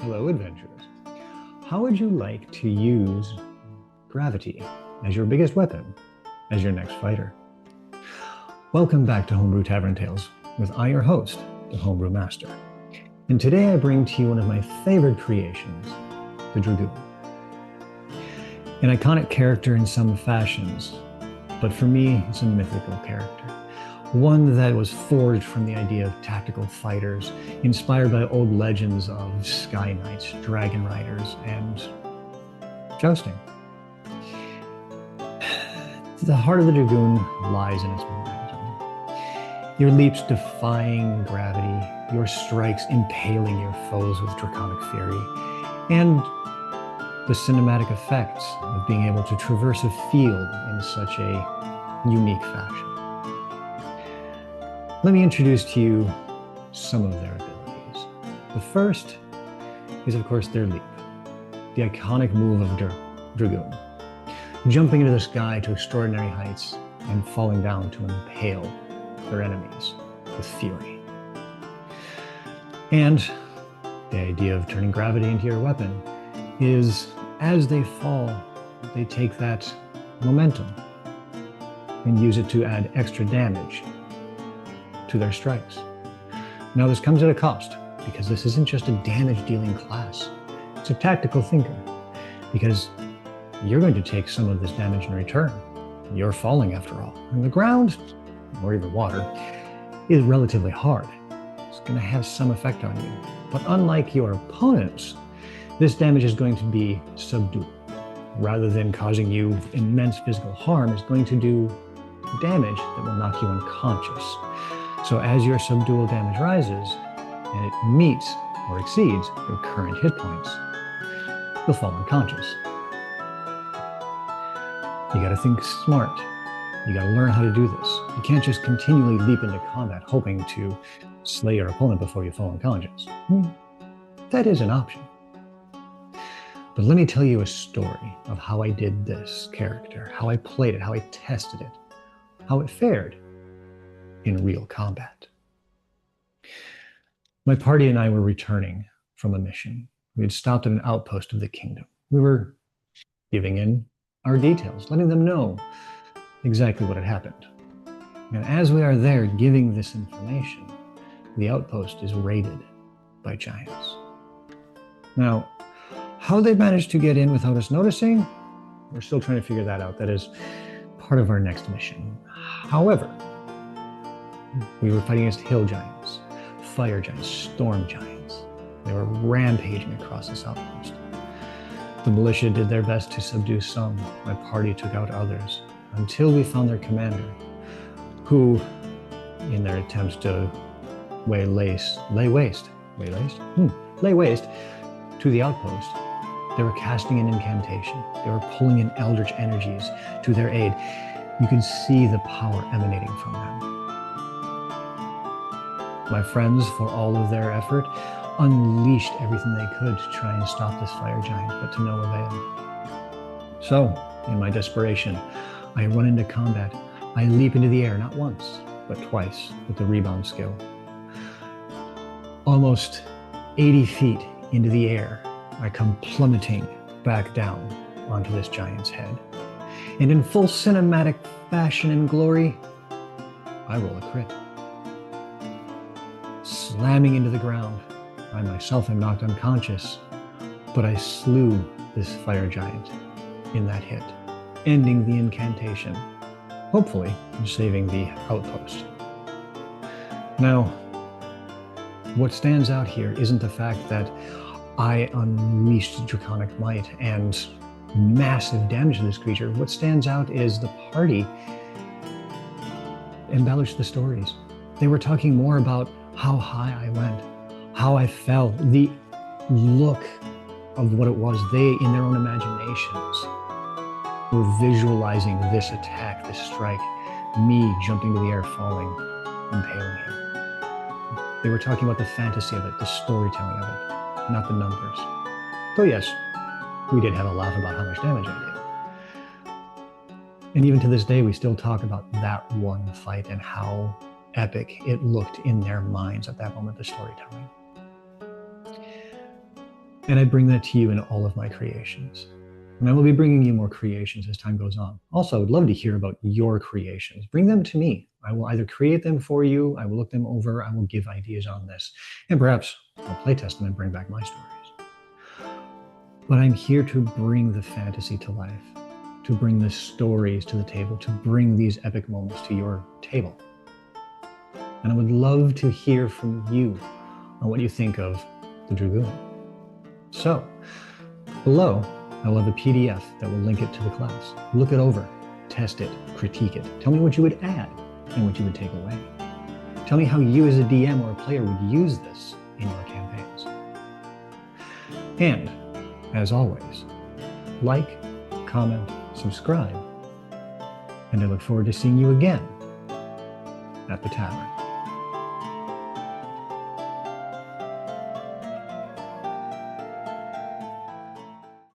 Hello, adventurers. How would you like to use gravity as your biggest weapon as your next fighter? Welcome back to Homebrew Tavern Tales with I, your host, the Homebrew Master. And today I bring to you one of my favorite creations, the Dragoon. An iconic character in some fashions, but for me, it's a mythical character. One that was forged from the idea of tactical fighters, inspired by old legends of sky knights, dragon riders, and jousting. The heart of the Dragoon lies in its momentum. Your leaps defying gravity, your strikes impaling your foes with draconic fury, and the cinematic effects of being able to traverse a field in such a unique fashion. Let me introduce to you some of their abilities. The first is, of course, their leap, the iconic move of Dragoon, jumping into the sky to extraordinary heights and falling down to impale their enemies with fury. And the idea of turning gravity into your weapon is, as they fall, they take that momentum and use it to add extra damage to their strikes. Now, this comes at a cost, because this isn't just a damage-dealing class. It's a tactical thinker, because you're going to take some of this damage in return. You're falling, after all. And the ground, or even water, is relatively hard. It's going to have some effect on you. But unlike your opponents, this damage is going to be subdual. Rather than causing you immense physical harm, it's going to do damage that will knock you unconscious. So as your subdual damage rises, and it meets or exceeds your current hit points, you'll fall unconscious. You gotta think smart. You gotta learn how to do this. You can't just continually leap into combat hoping to slay your opponent before you fall unconscious. That is an option. But let me tell you a story of how I did this character, how I played it, how I tested it, how it fared in real combat. My party and I were returning from a mission. We had stopped at an outpost of the kingdom. We were giving in our details, letting them know exactly what had happened. And as we are there giving this information, the outpost is raided by giants. Now, how they managed to get in without us noticing, we're still trying to figure that out. That is part of our next mission. However, we were fighting against hill giants, fire giants, storm giants. They were rampaging across this outpost. The militia did their best to subdue some. My party took out others until we found their commander, who, in their attempts to lay waste to the outpost, they were casting an incantation. They were pulling in eldritch energies to their aid. You could see the power emanating from them. My friends, for all of their effort, unleashed everything they could to try and stop this fire giant, but to no avail. So, in my desperation, I run into combat. I leap into the air, not once, but twice, with the rebound skill. Almost 80 feet into the air, I come plummeting back down onto this giant's head. And in full cinematic fashion and glory, I roll a crit. Slamming into the ground, I myself am knocked unconscious, but I slew this fire giant in that hit, ending the incantation, hopefully saving the outpost. Now, what stands out here isn't the fact that I unleashed draconic might and massive damage to this creature. What stands out is the party embellished the stories. They were talking more about how high I went, how I fell, the look of what it was. They, in their own imaginations, were visualizing this attack, this strike, me jumping to the air, falling, impaling him. They were talking about the fantasy of it, the storytelling of it, not the numbers. So yes, we did have a laugh about how much damage I did. And even to this day, we still talk about that one fight and how epic it looked in their minds at that moment, the storytelling. And I bring that to you in all of my creations. And I will be bringing you more creations as time goes on. Also, I would love to hear about your creations. Bring them to me. I will either create them for you, I will look them over, I will give ideas on this, and perhaps I'll playtest them and bring back my stories. But I'm here to bring the fantasy to life, to bring the stories to the table, to bring these epic moments to your table. And I would love to hear from you on what you think of the Dragoon. So, below, I will have a PDF that will link it to the class. Look it over, test it, critique it. Tell me what you would add and what you would take away. Tell me how you as a DM or a player would use this in your campaigns. And, as always, like, comment, subscribe, and I look forward to seeing you again at the tavern.